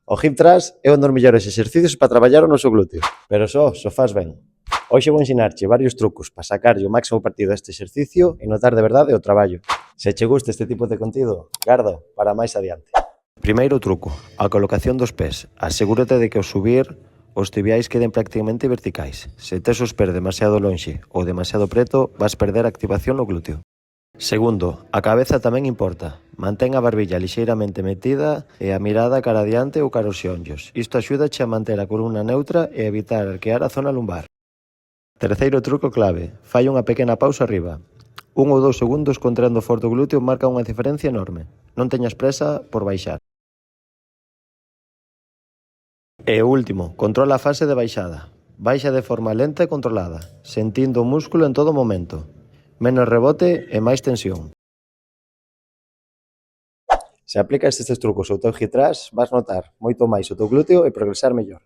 O hip thrust é un dos mellores exercicios para traballar o noso glúteo, pero só faz ben. Hoxe vou ensinarche varios trucos para sacarlle o máximo partido a este exercicio e notar de verdade o traballo. Se che gusta este tipo de contido, gardo para máis adiante. Primeiro truco, a colocación dos pés. Asegúrate de que ao subir os tibiais queden prácticamente verticais. Se tes os pés demasiado lonxe ou demasiado preto, vas perder a activación no glúteo. Segundo, a cabeza tamén importa. Mantén a barbilla lixeiramente metida e a mirada cara adiante ou cara aos xeonllos. Isto axúdache a manter a columna neutra e evitar arquear a zona lumbar. Terceiro truco clave, fai unha pequena pausa arriba. 1 ou 2 segundos contraendo forte o glúteo marca unha diferencia enorme. Non teñas presa por baixar. E o último, controla a fase de baixada. Baixa de forma lenta e controlada, sentindo o músculo en todo momento. Menos rebote e máis tensión. Se aplicas estes trucos ao teu hip thrust, vas notar moito máis o teu glúteo e progresar mellor.